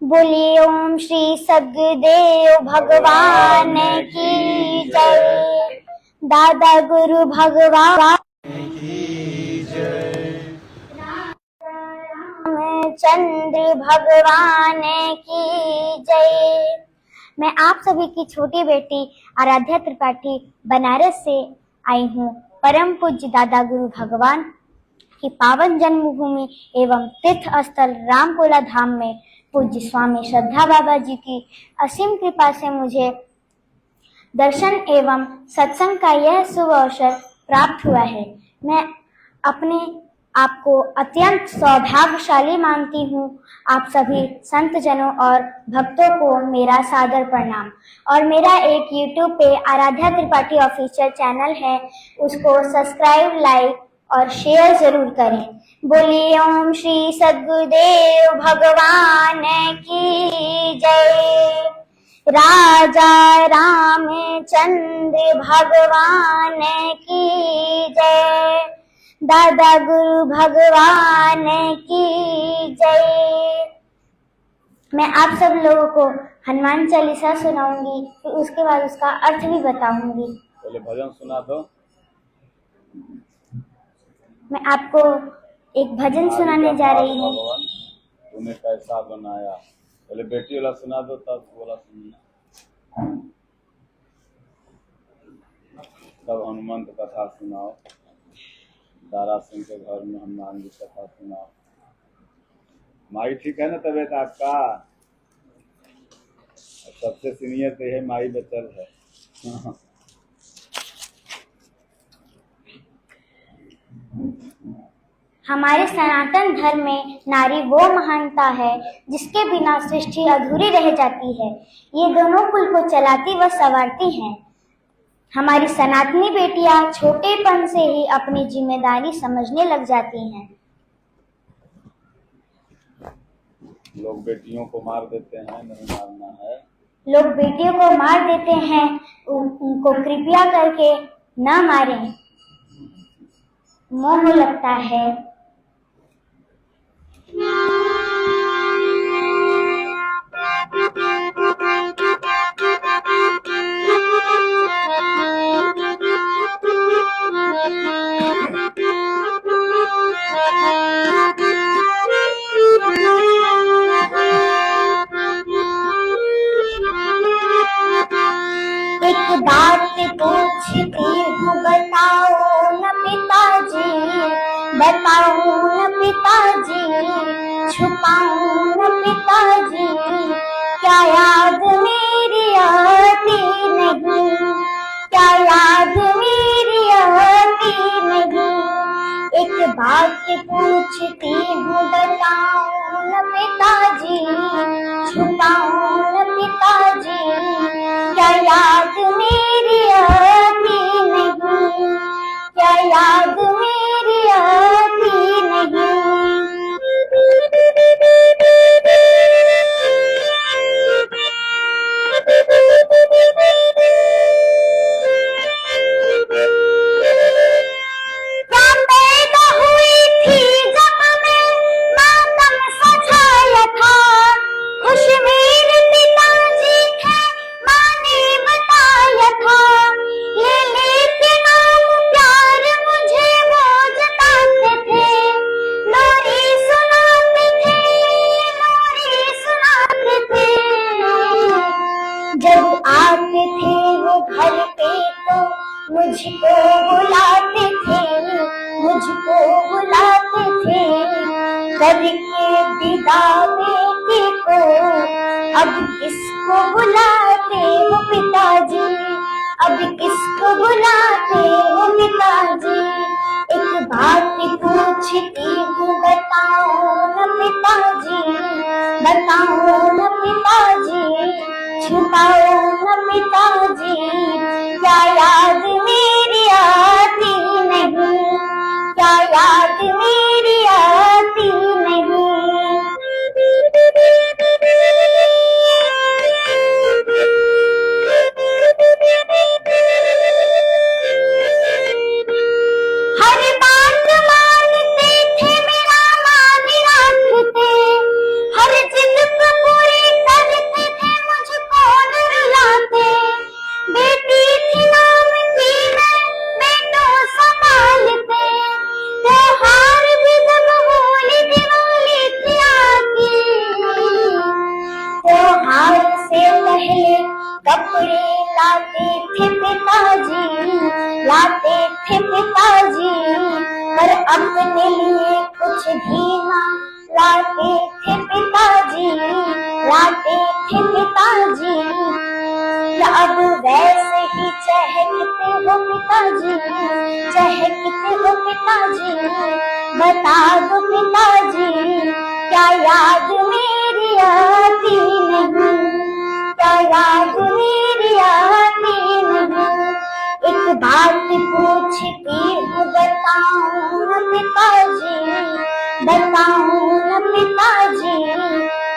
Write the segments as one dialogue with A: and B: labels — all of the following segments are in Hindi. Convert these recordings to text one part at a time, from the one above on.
A: बोलिए ओम श्री सद्गुरुदेव भगवान की जय। दादा गुरु भगवान की जय। रामचंद्र भगवान की जय। मैं आप सभी की छोटी बेटी आराध्या त्रिपाठी बनारस से आई हूँ। परम पूज्य दादा गुरु भगवान की पावन जन्मभूमि एवं तीर्थ स्थल रामकोला धाम में पूज्य स्वामी श्रद्धा बाबा जी की असीम कृपा से मुझे दर्शन एवं सत्संग का यह शुभ अवसर प्राप्त हुआ है। मैं अपने आप को अत्यंत सौभाग्यशाली मानती हूँ। आप सभी संत जनों और भक्तों को मेरा सादर प्रणाम। और मेरा एक YouTube पे आराध्या त्रिपाठी ऑफिशियल चैनल है, उसको सब्सक्राइब, लाइक और शेयर जरूर करें। बोलिए ओम श्री सद्गुरुदेव भगवान की जय। राजा रामचंद्र भगवान की जय। दादा गुरु भगवान की जय। मैं आप सब लोगों को हनुमान चालीसा सुनाऊंगी, फिर उसके बाद उसका अर्थ भी बताऊंगी।
B: पहले भजन सुना दो।
A: मैं आपको एक भजन सुनाने जा रही हूँ।
B: तूने कैसा बनाया, पहले बेटी वाला सुना दो, तब वाला सुनना, तब हनुमंत कथा सुनाओ। दारा सिंह के घर में हनुमान जी कथा सुनाओ। माई ठीक है ना तबीयत आपका? सबसे सीनियर तो है माई बचल है।
A: हमारे सनातन धर्म में नारी वो महानता है जिसके बिना सृष्टि अधूरी रह जाती है। ये दोनों कुल को चलाती व संवारती हैं। हमारी सनातनी बेटियां छोटेपन से ही अपनी जिम्मेदारी समझने लग जाती हैं।
B: लोग बेटियों को मार देते हैं, नहीं मारना है।
A: लोग बेटियों को मार देते हैं, उनको कृपया करके न मारें, मोह लगता है। एक बात पूछती हूँ, बताओ न पिताजी, बताओ न पिताजी, छुपाऊं न पिताजी, क्या याद मेरी आती नहीं, क्या याद मेरी आती नहीं। एक बात पूछती हूँ, बताओ न पिताजी, छुपाऊं न पिताजी, क्या याद मेरी आती नहीं, क्या याद मेरी आती नहीं। क्या पैदा हुई थी जब मैं मातम सजाया था, खुश मेरे पिताजी थे, माँ ने बताया था। ले लेके नाम प्यार मुझे वो जताते थे, लोरी सुनाते थे, लोरी सुनाते थे। जब आते थे वो घर पे तो मुझको बुलाते थे, मुझको बुलाते थे। करके विदा बेटी को अब किसको बुलाते हो पिताजी, अब किसको बुलाते हो पिताजी। एक बात पूछती हूँ, बताओ न पिताजी, बताओ न पिताजी, छुपाओ न पिताजी, क्या याद मेरी आती नहीं, क्या याद मेरी आती नहीं। हर बात मानते थे, मेरा मान रखते, हर जिद को पूरी कपड़े लाते थे पिताजी, लाते थे पिताजी, पर अपने लिए कुछ भी ना लाते थे पिताजी, लाते थे पिताजी। क्या अब वैसे ही चहकते हो पिताजी, चहकते हो पिताजी, बता दो पिताजी, क्या याद मेरी आती नहीं, क्या याद मेरी आती नहीं। एक बात पूछती हूँ बताऊं न पिताजी, बताऊं न पिताजी,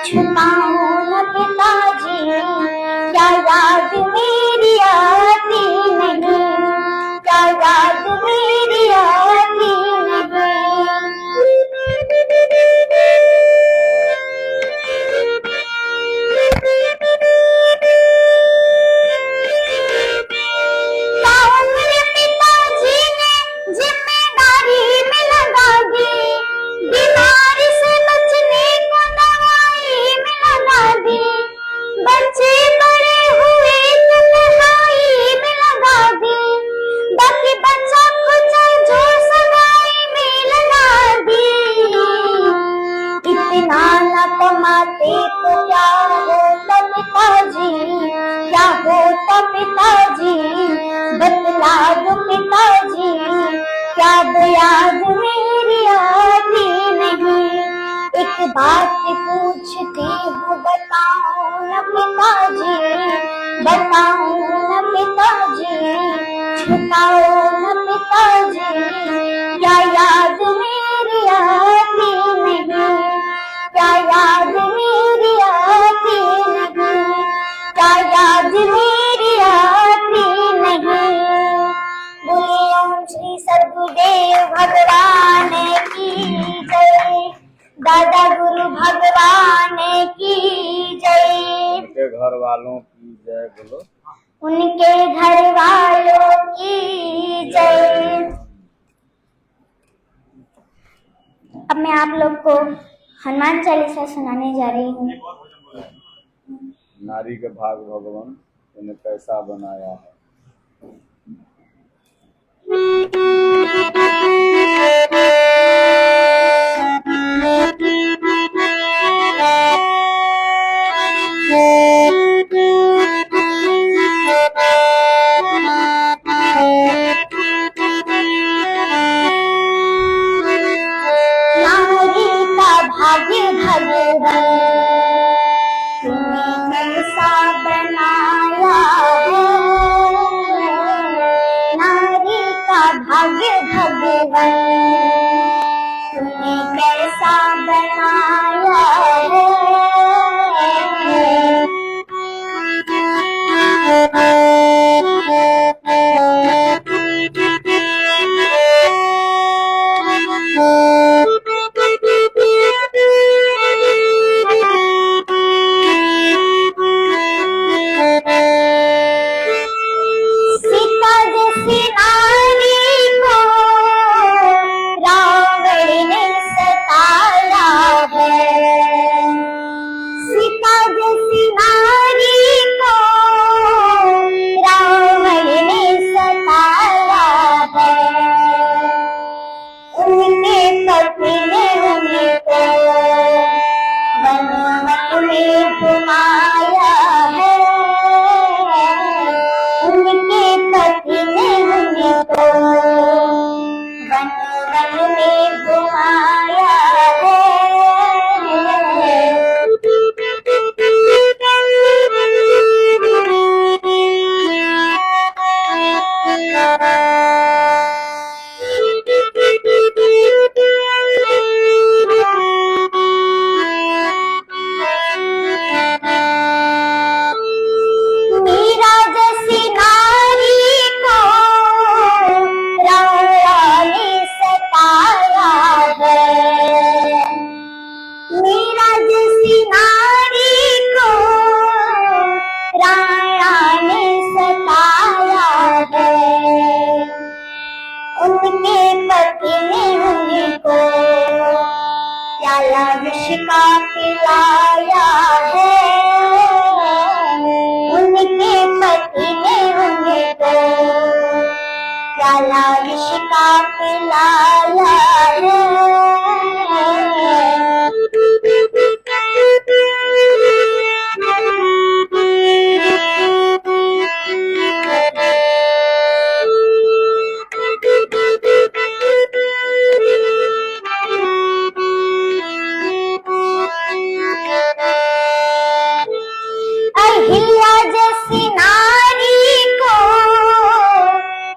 A: छुपाऊं न पिताजी, क्या याद मेरी आती नहीं, क्या याद मेरी आती पिताजी ने जिम्मेदारी में लगा दी, बीमारी से बचने को दवाई में लगा दी, बच्चे बड़े हुए तो पढ़ाई में लगा दी, बाकी बच्चा कुचा जो सगाई में लगा दी। इतना न कमाते तो क्या होता पिताजी, क्या होता पिताजी, बतला दो पिताजी, क्या याद मेरी आती नहीं। एक बात पूछती हूँ बताऊं न पिताजी, बताऊं न पिताजी, छुपाओ न पिताजी, क्या याद मेरी आती नहीं, क्या याद मेरी आती नहीं, क्या याद मेरी आती नहीं। बोले ओम श्री सद्गुरुदेव भगवान की जय, दादा गुरु भगवान की जय।
B: उनके घर वालों की जय बोलो,
A: उनके घर वालों की जय। अब मैं आप लोग को हनुमान चालीसा सुनाने जा रही हूँ।
B: नारी के भाग भगवान उन्हें कैसा बनाया है।
A: नारी का भाग्य भगवान तूने कैसा बनाया है, नारी का भाग्य भगवान तूने कैसा बनाया सीता जैसी नारी को रावण ने सताया है, सीता जैसी नारी को रावण ने सताया है। उनके पति ने उनको वन वन में घुमाया है, उनके पति ने उनको वन वन में घुमाया है। मीरा जैसी नारी को रावण ने सताया है, मीरा जैसी नारी को रावण ने सताया है। उनके पति ने उनको प्याला विष का पिलाया है, उनके पिलाया अहिल्या जैसी नारी को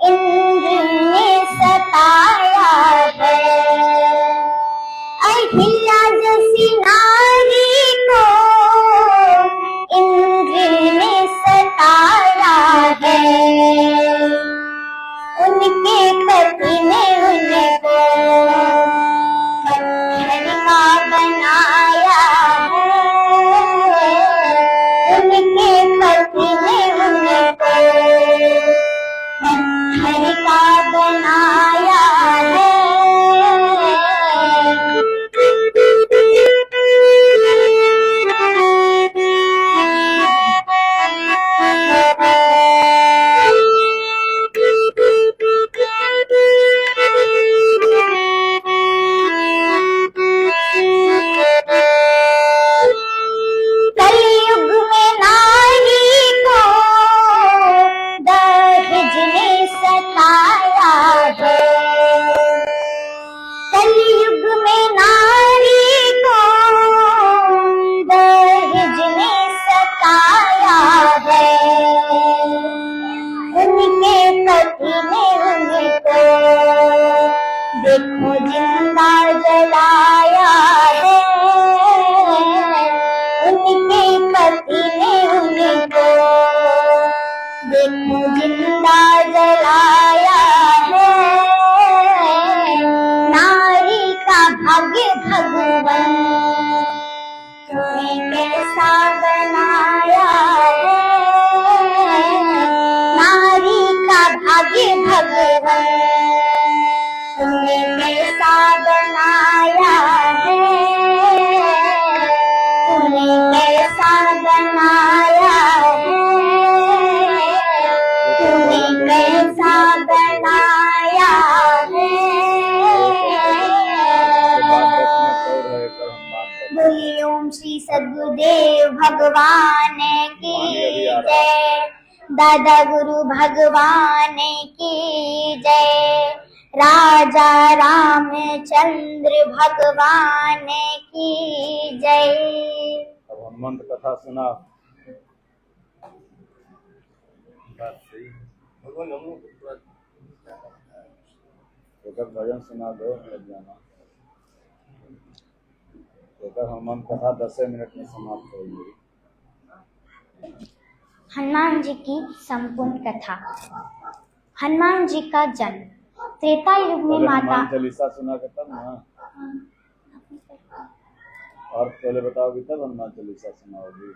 A: इंद्र ने सताया है। अहिल्या जैसी नारी को इंद्र ने सताया है। उनके पति ने उनको पत्थर का बनाया है। उनके पति ने उनको पत्थर का बनाया है। कलयुग में नारी को दहेज ने सताया है। कलयुग में नारी को दहेज ने सताया है। उनके पति ने उनको देखो जिंदा जलाया है। उनके पति ने उनको देखो जिंदा जलाया है। नारी का भाग्य भगवान तुम्हें कैसा बनाया है। नारी का भाग्य भगवान तुम्हें कैसा बनाया है। तुम्हें कैसा बनाया है। तुम्हें कैसा बनाया है। बोलिए ओम श्री सद्गुरुदेव भगवान की जय। दादा गुरु भगवान की जय। राजा रामचंद्र भगवान की जय।
B: अब हनुमंत कथा सुना। एक भजन सुना दो मिनट जाना। एक हनुमंत कथा 10 मिनट में समाप्त होगी।
A: हनुमान जी की संपूर्ण कथा। हनुमान जी का जन्म त्रेता युग में
B: पहले
A: माता
B: हनुमान चालीसा सुना के तब ना, और पहले बताओगी तब हनुमान चालीसा सुनाओगी।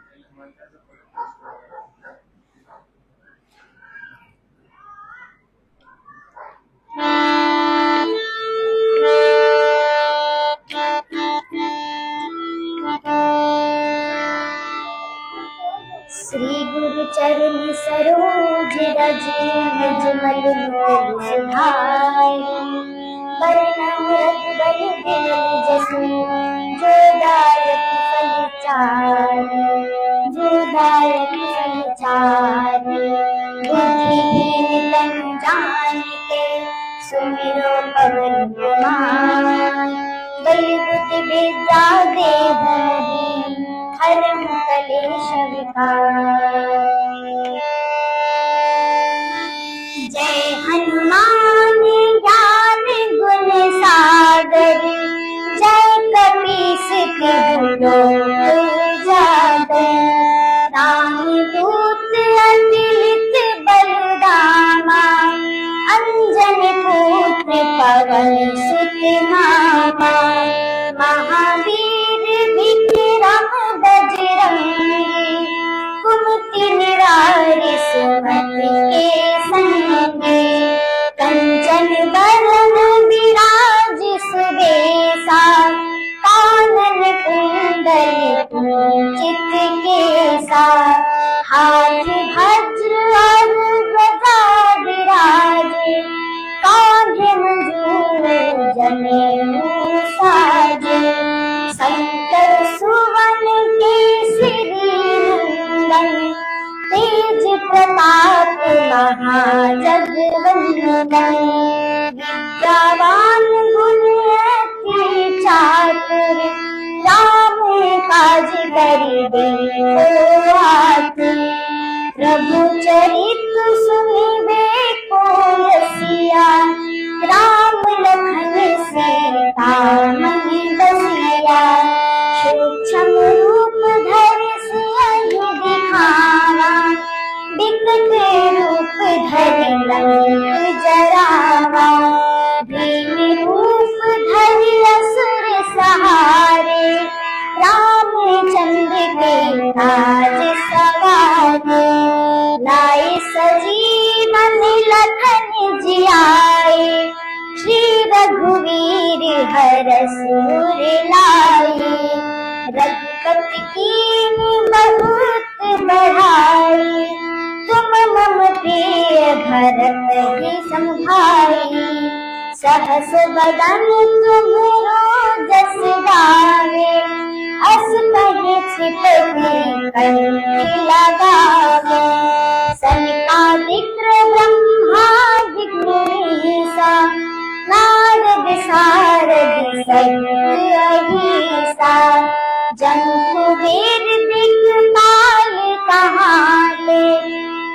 A: श्री गुरु चरण सरोज रज निज मल मुकुर सुधारि। बरनउँ रघुबर बिमल जसु जो दायक फल चारि। जो दायक फल चारि। बुद्धिहीन तनु जानिके सुमिरो पवन कुमार। बल बुद्धि विद्या देहु मोहि हरहु कलेश विकार। जय हनुमान ज्ञान गुण सागर। जय कपीस तिहु लोक उजागर। रामदूत अतुलित बलधामा। अंजन पुत्र पवन सुत नामा। महावीर विक्रम बजरंगी। कुमति निरारि सुमति के संगी। कंचन बरन विराज सुबेसा। कानन कुंडल कुंचित केसा। हाथ वज्र और गदा विराजे। कांधे मुंज महाजगवंदन विद्यावान गुणयति चातुर राम काज करिबे को आतुर प्रभु चरित सुनिबे को रसिया राम लखन सीता मन बसिया सूक्ष्म रूप धरि सियहि दिखावा विकट रूप धरि लंक जरावा भीम रूप धरि असुर सहारे रामचंद्र के काज सवारे लाए सजीवन लखन जियाए श्री रघुवीर हरष उर लाए रघुपति कीन्ही बहुत बढ़ाई तुम मम प्रिय भरत ही संभाई सहस बदन तुम्हरो जस गावे अस कहि छिपहि कंठ लगावे सनकादिक ब्रह्मादिक मुनीसा नारद सारद सहित अहिसा जंतु वेद दिक्पाल कहाते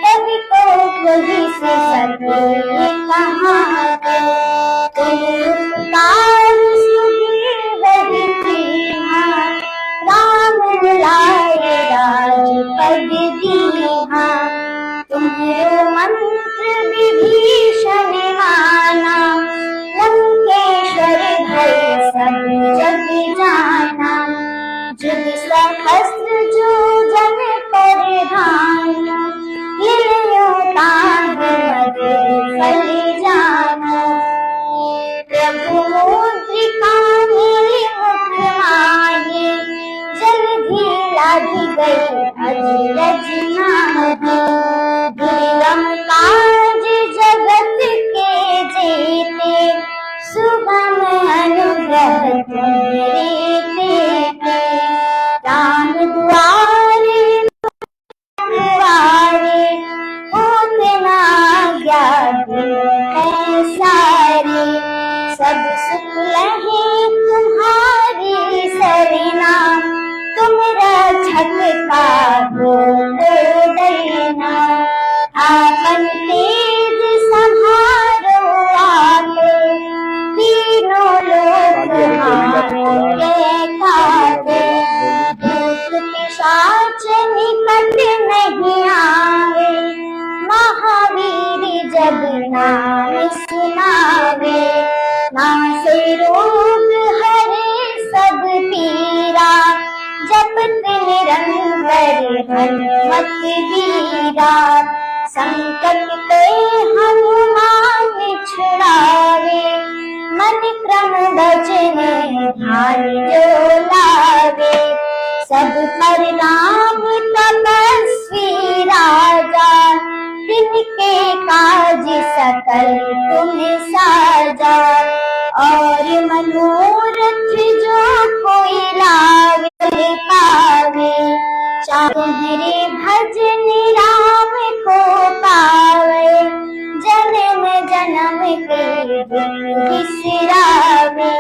A: कवि को कहि से सके कहाते तुम उपकार सुग्रीव कीन्हा राम लाए राजपद दीन्हा तुम्हरो मंत्र विभीषण माना लंकेश्वर भय सब जग जाना जुग सहस्त्र जो जन परिधान लियो ताहि मद फल जाना प्रभु मुद्रिका मेरे मुख माहे जलधि लाधि गई अजरज नाहि दुर्गम काज जगत के जेते सुगम अनुग्रह तुम्हारे तेते राम दुआरे दुआरे होते ना आज्ञा सारे सब सुख लहे तुम्हारी सरना तुम रक्षक काहू को डरना आपन तेज संहारो आके तीनों लोक हारे खाते भूत पिशाच निकट नहीं आवे महावीर जब नाम सुनावे नासे रोग हरे सब पीरा जपत निरंतर हनुमत वीरा संकट ते हनुमान छुड़ावे मन क्रम भजन ध्यान जो लावे सब पर राम तपस्वी राजा तिनके काज सकल तुम साजा और मनोरथ जो कोई लावे पावे तुम्हारे भजन राम को पावे जन्म जन्म के बिसरावे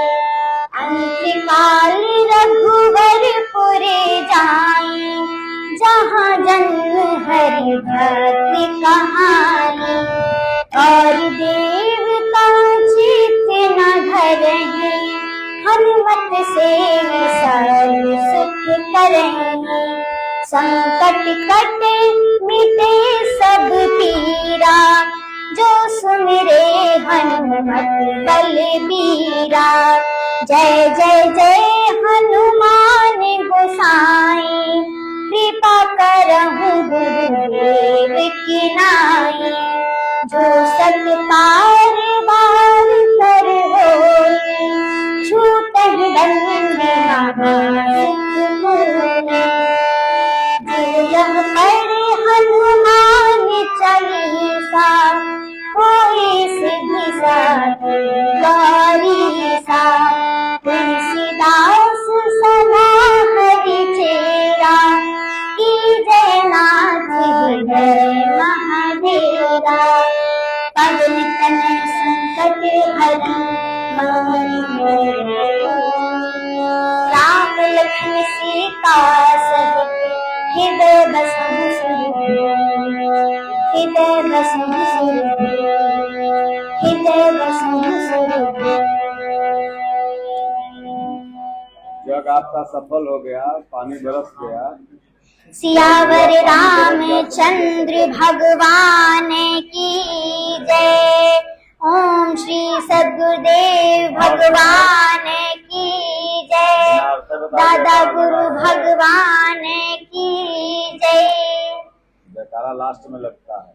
A: अंत काल रघुवरपुरे जाए जहाँ जन्म हरि भक्ति कहानी और देवता चित्त न धरहि हनुमत से सर्व सुख करहि संकट कटे मिटे सब पीरा जो सुमिरे हनुमत बलबीरा जय जय जय हनुमान गोसाई कृपा करहु गुरुदेव की नाई जो सत पार बार कर होई छूटहि दंड महासुख यह पढ़े हनुमान चालीसा कोई सिद्धि साधु गौरीसा तुलसीदास सदा हरि चेरा
B: नाटक आपका सफल हो गया, पानी बरस गया।
A: सियावर रामचंद्र भगवान की जय। ओम श्री सद्गुरुदेव भगवान की जय। दादा गुरु भगवान की जय।
B: जयकारा लास्ट में लगता है।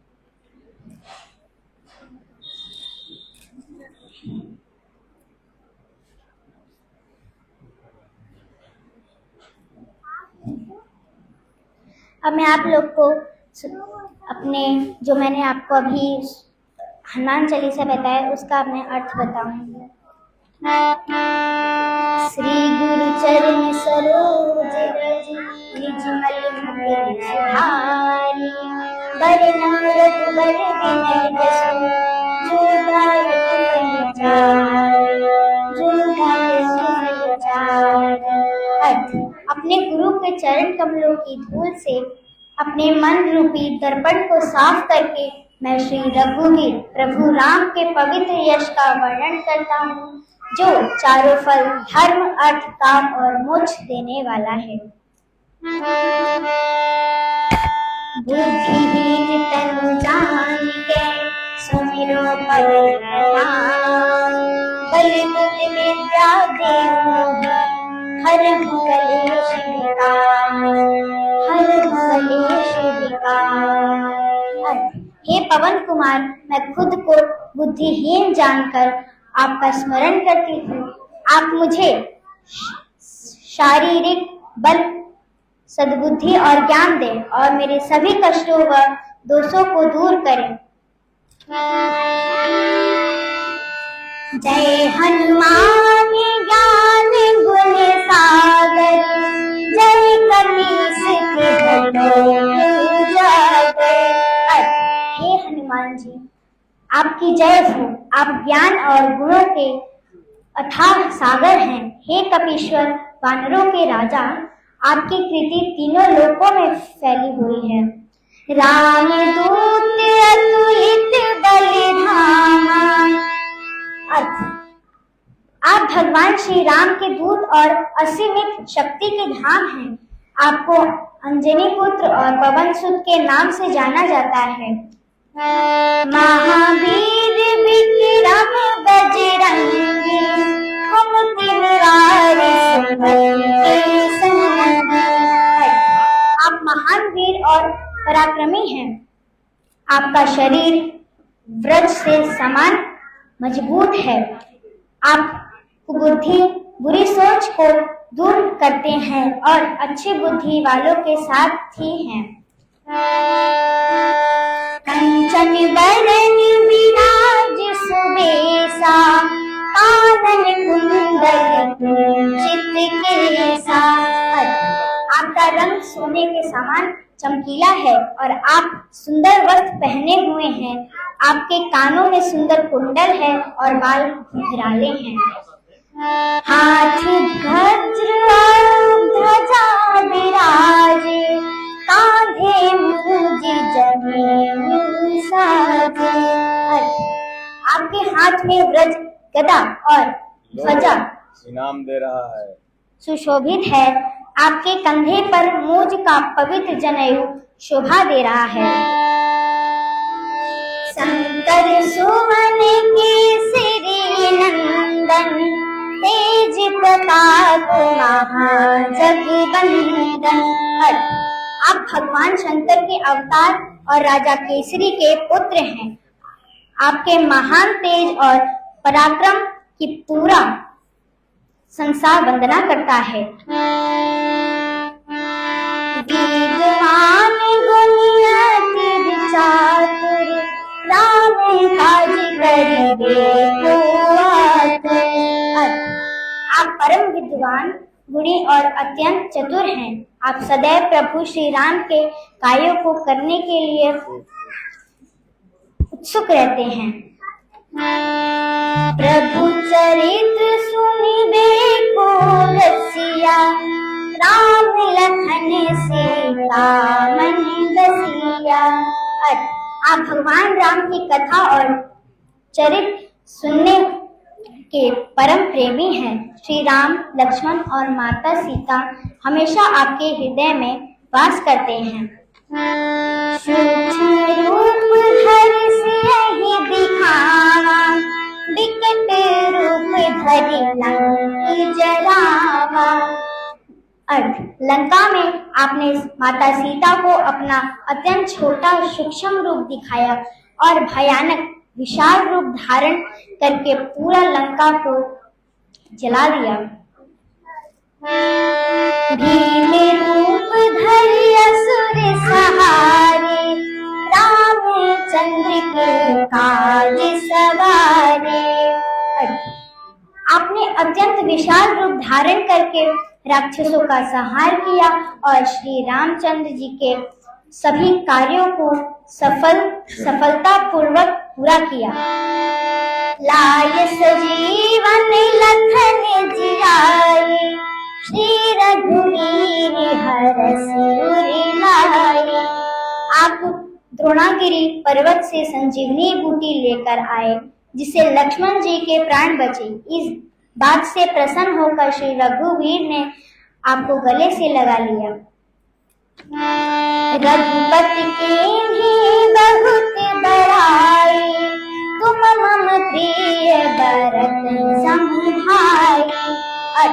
A: अब मैं आप लोग को अपने जो मैंने आपको अभी हनुमान चालीसा बताया उसका मैं अर्थ बताऊंगी। श्री गुरु चरण सरोज रज निज मल मुकुर सुधारि। बरनउँ रघुबर विनय जसु जो दायक फल चारि। अर्थ, अपने गुरु के चरण कमलों की धूल से अपने मन रूपी दर्पण को साफ करके मैं श्री रघुवीर प्रभु राम के पवित्र यश का वर्णन करता हूँ, जो चारों फल धर्म, अर्थ, काम और मोक्ष देने वाला है। बुद्धिहीन तनु जानिके सुमिरो पवन प्रणाम। बल बुद्धि विद्या देहु हरहु कलेश विकार। हरहु कलेश विकार। हे पवन कुमार, मैं खुद को बुद्धिहीन जानकर आपका स्मरण करती हूँ। आप मुझे शारीरिक बल, सद्बुद्धि और ज्ञान दें और मेरे सभी कष्टों व दोषों को दूर करें। जय हनुमान ज्ञान गुण सागर। जय कपीस हे हनुमान जी, आपकी जय हो। आप ज्ञान और गुणों के अथाह सागर हैं। हे कपीश्वर, वानरों के राजा, आपकी कृति तीनों लोकों में फैली हुई है। राम दूत अतुलित बलिधामा। अर्थ, आप भगवान श्री राम के दूत और असीमित शक्ति के धाम हैं। आपको अंजनी पुत्र और पवन सुत के नाम से जाना जाता है। महावीर विक्रम बजरंगी, कुमति मुरारी सुमति संगी। आप महान वीर और पराक्रमी हैं। आपका शरीर वज्र से समान मजबूत है। आप कुबुद्धि, बुरी सोच को दूर करते हैं और अच्छी बुद्धि वालों के साथ ही हैं। कंचन बरन विराज सुबेसा, कानन कुंडल कुंचित केसा। आपका रंग सोने के समान चमकीला है और आप सुंदर वस्त्र पहने हुए हैं। आपके कानों में सुंदर कुंडल है और बाल घुंघराले हैं। हाथ वज्र और ध्वजा विराजे, कांधे मुझ जनेऊ साजे। आपके हाथ में वज्र, गदा और ध्वजा
B: इनाम दे रहा है,
A: सुशोभित है। आपके कंधे पर मूज का पवित्र जनेऊ शोभा दे रहा है। शंकर सुमन केसरी नंदन, तेज प्रताप महाजगवंदन। आप भगवान शंकर के अवतार और राजा केसरी के पुत्र हैं। आपके महान तेज और पराक्रम की पूरा संसार वंदना करता है। विद्वान गुणियति विचातुर, राम काज करिबे को आतुर। आप परम विद्वान, गुणी और अत्यंत चतुर हैं। आप सदैव प्रभु श्री राम के कार्यों को करने के लिए उत्सुक रहते हैं। प्रभु चरित्र सुनिबे को रसिया, राम लखन सीता मन बसिया। आप भगवान राम की कथा और चरित्र सुनने के परम प्रेमी हैं। श्री राम, लक्ष्मण और माता सीता हमेशा आपके हृदय में वास करते हैं। सूक्ष्म रूप धरि सियहि दिखावा, विकट रूप धरि लंक जरावा। अर्थ: लंका में आपने माता सीता को अपना अत्यंत छोटा सूक्ष्म रूप दिखाया और भयानक विशाल रूप धारण करके पूरा लंका को जला दिया। भीम रूप धरि असुर सहारे, रामचंद्र के काज सवारे। आपने अत्यंत विशाल रूप धारण करके राक्षसों का संहार किया और श्री रामचंद्र जी के सभी कार्यों को सफलता पूर्वक पूरा किया। लाय सजीवन लखन जियाए, श्री रघुवीर हरषि उर लाए। आप द्रोणागिरी पर्वत से संजीवनी बूटी लेकर आए, जिससे लक्ष्मण जी के प्राण बचे। इस बात से प्रसन्न होकर श्री रघुवीर ने आपको गले से लगा लिया। रघुपति कीन्ही बहुत बड़ाई, तुम मम प्रिय भरत सम भाई। और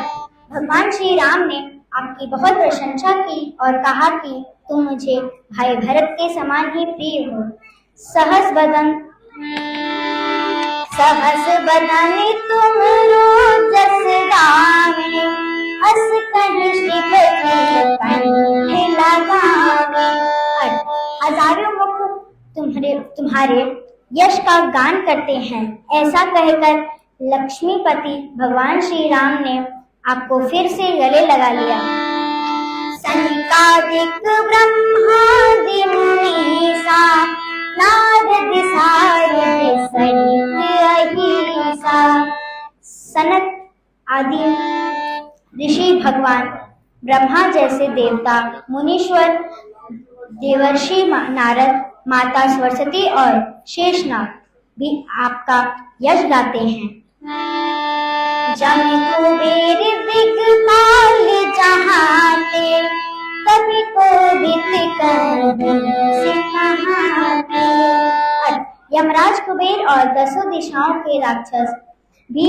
A: भगवान श्री राम ने आपकी बहुत प्रशंसा की और कहा कि तुम मुझे भाई भरत के समान ही प्रिय हो। सहस बदन तुम जस गावे, अस कहि श्रीपति कंठ लगावे। हजारों मुख तुम्हारे यश का गान करते हैं। ऐसा कहकर लक्ष्मीपति भगवान श्री राम ने आपको फिर से गले लगा लिया। सनकादिक ब्रह्मादि मुनीसा, नारद सारद सहित अहिसा। सनक आदि ऋषि, भगवान ब्रह्मा जैसे देवता, मुनीश्वर, देवर्षि नारद, माता सरस्वती और शेषनाग भी आपका यश गाते हैं। जम कुबेर दिक्पाल जहाते, कभी कोबिद यमराज कुबेर और 10 दिशाओं के राक्षस भी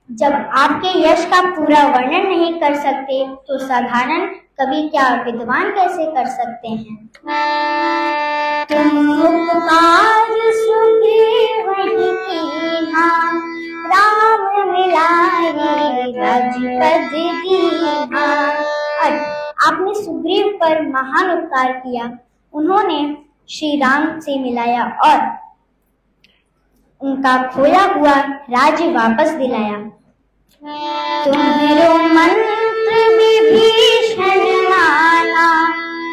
A: जब आपके यश का पूरा वर्णन नहीं कर सकते, तो साधारण कवि क्या विद्वान कैसे कर सकते हैं। तुम उपकार सुग्रीव कीन्हा, राम मिलाए राजपद दीन्हा। आपने सुग्रीव पर महान उपकार किया। उन्होंने श्री राम से मिलाया और उनका खोया हुआ राज्य वापस दिलाया। तुम्हारो मंत्र विभीषण नाना,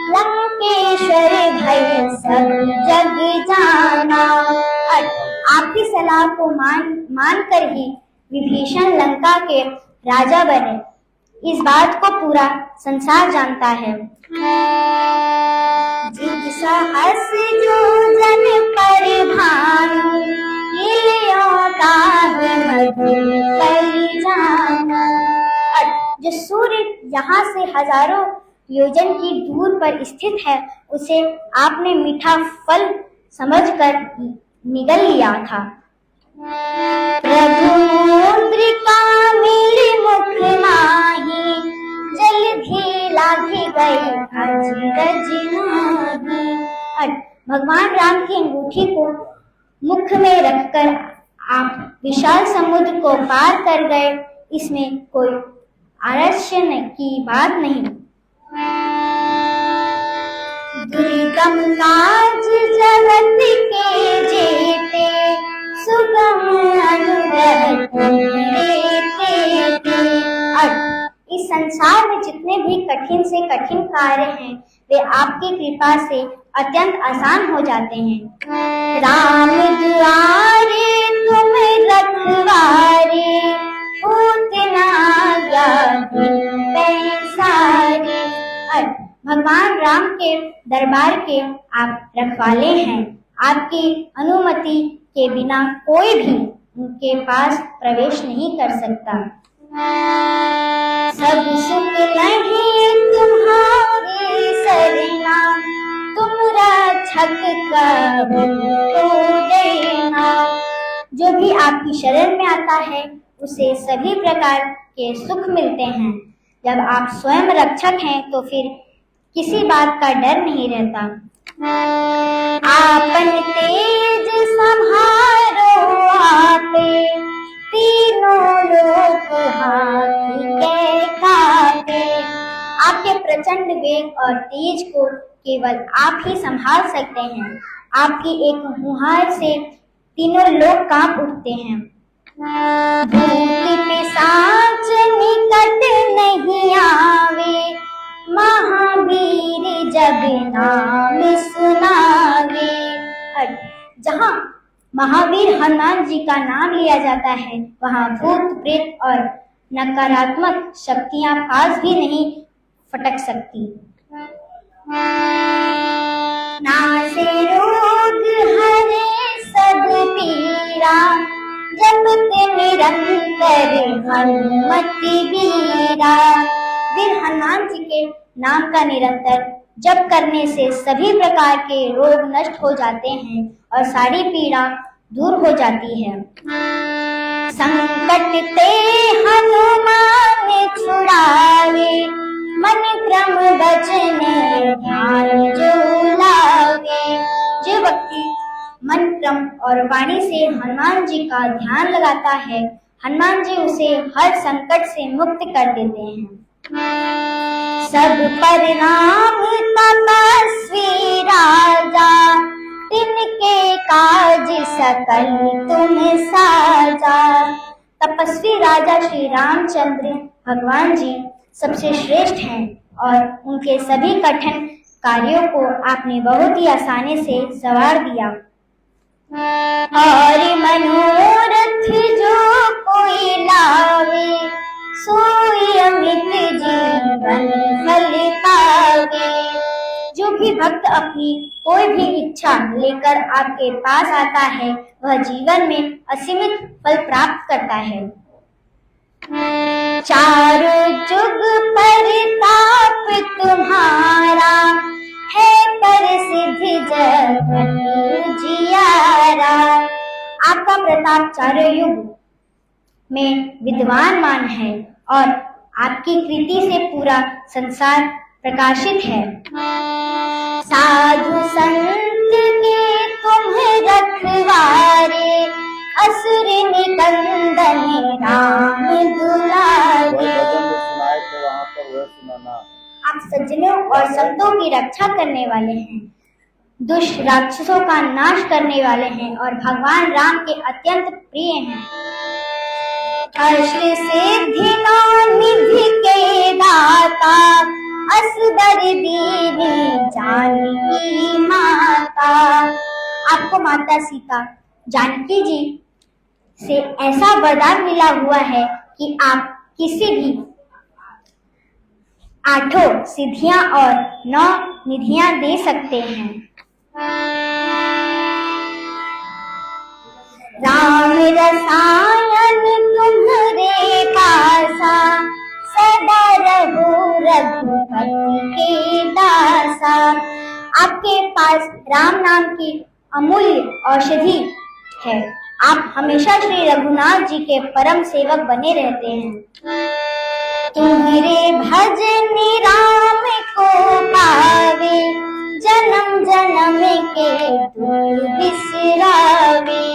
A: लंकेश्वर भय सब जग जाना। आपकी सलाह को मान कर ही विभीषण लंका के राजा बने। इस बात को पूरा संसार जानता है। जित सहस जो जन पर भानु, जो सूर्य यहाँ से हजारों योजन की दूर पर स्थित है, उसे आपने मीठा फल समझकर निगल लिया था। प्रभु मुद्रिका मेरे मुख माही, जलधि लागी गई अजरज नाही। भगवान राम की अंगूठी को मुख में रखकर आप विशाल समुद्र को पार कर गए। इसमें कोई आश्चर्य की बात नहीं। दुर्गम काज जगत के जेते, सुगम अनुग्रह देते। इस संसार में जितने भी कठिन से कठिन कार्य हैं, वे आपकी कृपा से अत्यंत आसान हो जाते हैं। राम दुआरे तुम रखवारे, पूतना पैसारे। भगवान राम के दरबार के आप रखवाले हैं। आपकी अनुमति के बिना कोई भी उनके पास प्रवेश नहीं कर सकता। सब सुख नहीं तुम्हारी सरना, तुम रक्षक कहो तो देना। जो भी आपकी शरण में आता है उसे सभी प्रकार के सुख मिलते हैं। जब आप स्वयं रक्षक हैं तो फिर किसी बात का डर नहीं रहता। आपन तेज संहारो आपे, तीनों लोक हाथी के काटे। आपके प्रचंड वेग और तेज को केवल आप ही संभाल सकते हैं। आपकी एक हुंकार से तीनों लोग कांप उठते हैं। भूत पिशाच निकट नहीं आवे, महावीर जब नाम सुनावे। जहाँ महावीर हनुमान जी का नाम लिया जाता है वहाँ भूत प्रेत और नकारात्मक शक्तियाँ पास भी नहीं फटक सकती। नासे रोग हरे सब पीरा, जपत निरंतर हनुमत वीरा। वीर हनुमान जी के नाम का निरंतर जप करने से सभी प्रकार के रोग नष्ट हो जाते हैं और सारी पीड़ा दूर हो जाती है। संकट ते हनुमान छुड़ावे, मन क्रम वचन ध्यान जो लावे। जो व्यक्ति मन क्रम और वाणी से हनुमान जी का ध्यान लगाता है, हनुमान जी उसे हर संकट से मुक्त कर देते हैं। सब पर राम तपस्वी राजा, तिनके काज सकल तुम साजा। तपस्वी राजा श्री रामचंद्र भगवान जी सबसे श्रेष्ठ हैं और उनके सभी कठिन कार्यों को आपने बहुत ही आसानी से सवार दिया। और मनोरथ जो कोई लावे, सोई अमित जीवन फल पावे। जो भी भक्त अपनी कोई भी इच्छा लेकर आपके पास आता है वह जीवन में असीमित फल प्राप्त करता है। चारों जुग परताप तुम्हारा, है प्रसिद्ध जगत जियारा। आपका प्रताप चारों युग में विद्वान है और आपकी कृति से पूरा संसार प्रकाशित है। साधु संत के तुम रखवारे, असुर निकंदन राम दुलारे। आप सज्जनों और संतों की रक्षा करने वाले हैं, दुष्ट राक्षसों का नाश करने वाले हैं और भगवान राम के अत्यंत प्रिय हैं। अष्ट सिद्धि नौ निधि के दाता, असबर दीनी जानकी माता। आपको माता सीता जानकी जी से ऐसा वरदान मिला हुआ है कि आप किसी भी 8 सिद्धियां और 9 निधियां दे सकते हैं। राम रसायन तुम्हारे पासा, सदा रहो रघुपति के दासा। आपके पास राम नाम की अमूल्य औषधि है। आप हमेशा श्री रघुनाथ जी के परम सेवक बने रहते हैं। तुम्हारे भजन राम को पावे, जन्म जन्म के दुख बिसरावे।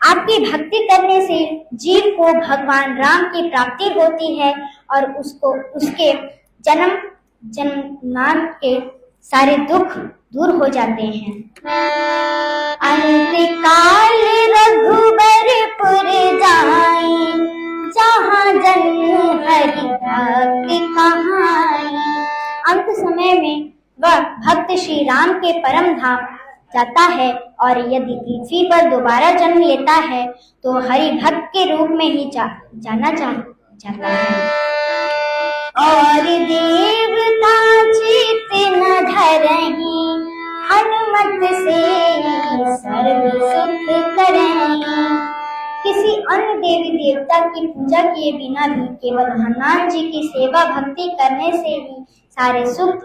A: आपकी भक्ति करने से जीव को भगवान राम की प्राप्ति होती है और उसको उसके जन्म जन्मांत के सारे दुख दूर हो जाते हैं। अंत काल रघुबरपुर जाई, जहाँ जन्म हरि भक्ति कहाई। अंत समय में वह भक्त श्री राम के परम धाम जाता है और यदि पृथ्वी पर दोबारा जन्म लेता है तो हरि भक्त के रूप में ही जाना जाता है। और देवता चित न धरही, हनुमत से सर्व सुख करही। किसी अन्य देवी देवता की पूजा किए बिना भी केवल हनुमान जी की सेवा भक्ति करने से ही सारे सुख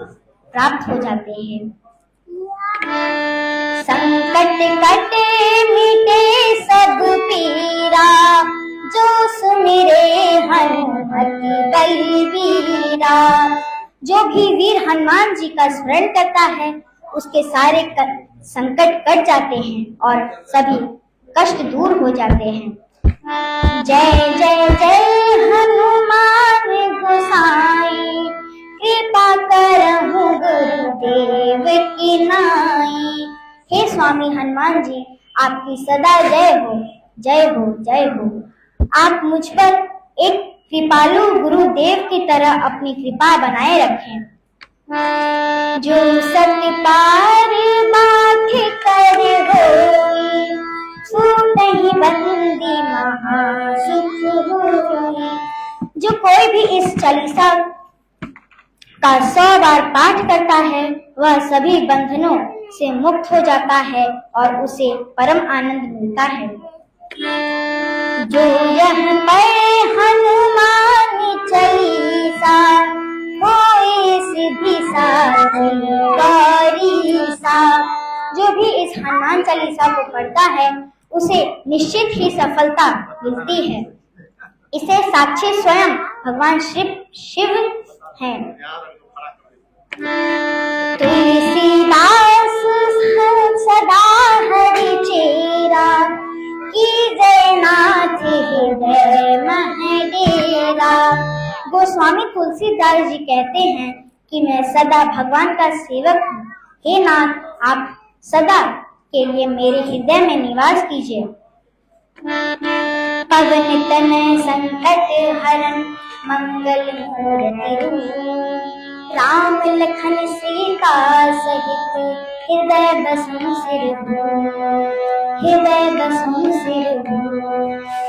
A: प्राप्त हो जाते हैं। संकट कटे मिटे सब पीरा, जो सुमिरे हनुमत बलबीरा। जो भी वीर हनुमान जी का स्मरण करता है उसके सारे संकट कट जाते हैं और सभी कष्ट दूर हो जाते हैं। जय जय जय हनुमान गोसाई, कृपा करहु गुरुदेव की नाई। हे स्वामी हनुमान जी, आपकी सदा जय हो, जय हो, जय हो। आप मुझ पर एक कृपालु गुरुदेव की तरह अपनी कृपा बनाए रखें। जो सत्य पार बात कर होई, छूटहि बंदी महासुख होई। जो कोई भी इस चालीसा का 100 बार पाठ करता है वह सभी बंधनों से मुक्त हो जाता है और उसे परम आनंद मिलता है। जो यह पढ़े हनुमान चालीसा, होए सिद्धि साखी गौरीसा। जो भी इस हनुमान चालीसा को पढ़ता है उसे निश्चित ही सफलता मिलती है। इसे साक्षी स्वयं भगवान शिव हैं। तुलसीदास सदा हरि चेरा, कीजय नाथ हृदय मह डेरा। गोस्वामी तुलसीदास जी कहते हैं कि मैं सदा भगवान का सेवक हूँ। हे नाथ, आप सदा के लिए मेरे हृदय में निवास कीजिए। पवन तनय संकट हरन, मंगल मूर्ति रूप। राम लखन सीता सहित हृदय बसहु सिर धूम, हृदय बसहु सिर धूम।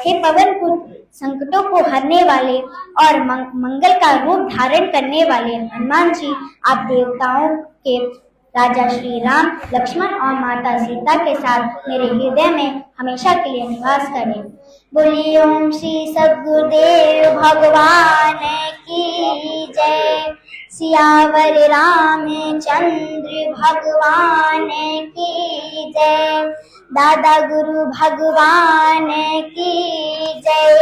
A: हे पवन पुत्र, संकटों को हरने वाले और मंगल का रूप धारण करने वाले हनुमान जी, आप देवताओं के राजा श्री राम, लक्ष्मण और माता सीता के साथ मेरे हृदय में हमेशा के लिए निवास करें। बोलिए ओम श्री सद्गुरुदेव भगवान की जय। सियावर रामचंद्र भगवान की जय। दादा गुरु भगवान की जय।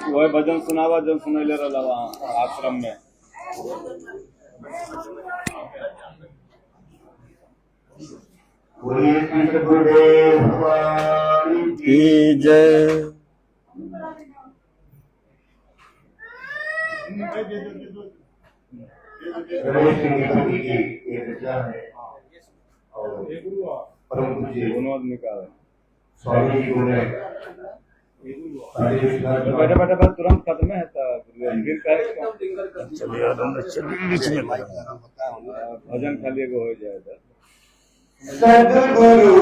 B: वही भजन सुनावा जो सुनैले रहला आश्रम में।
C: गुरुदेव भगवान की जय। रमेश सिंह कवि की एक रचना है और परम पूज्य स्वामी जी ने
B: बैठे बैठे बस तुरंत खत्म है।
C: चलिए बीच में
B: भजन खाली एगो हो जाए।
C: सद्गुरु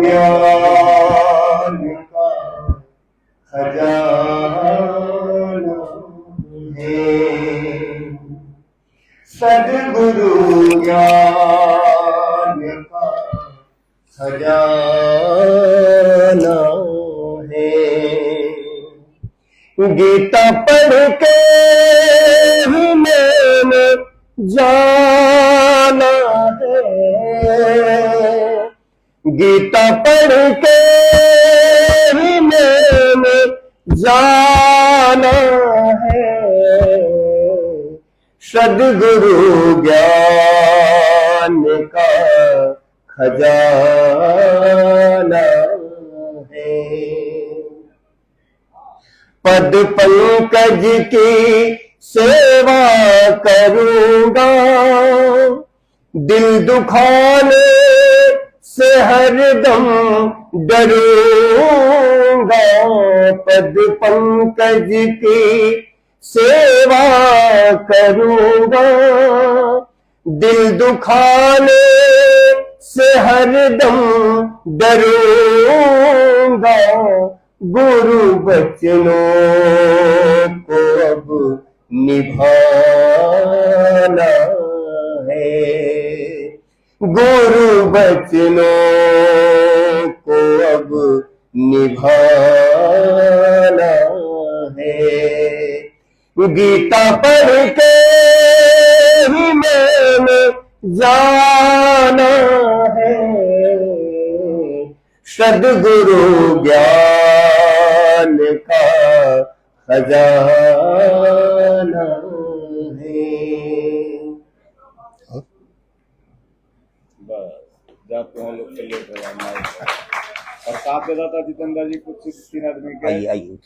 C: ज्ञान का खजाना है, सद्गुरु ज्ञान का खजाना है। गीता पढ़ के ही मैंने जाना है, गीता पढ़ के ही मैंने जाना है। सद्गुरु ज्ञान का खजाना है। पद पंकज की सेवा करूंगा, दिल दुखाने से हरदम डरूंगा। पद पंकज की सेवा करूंगा, दिल दुखाने से हरदम डरूंगा। गुरु बचनों को अब निभाना है, गुरु
D: वचनों को अब निभाना है। गीता पढ़ के ही मैंने जाना है, सद्गुरु ज्ञान का खजाना है।
B: बस जाते हैं लोग के लिए और साथ में दादा जितेंद्र जी कुछ 3 आदमी के
D: आइए आइए।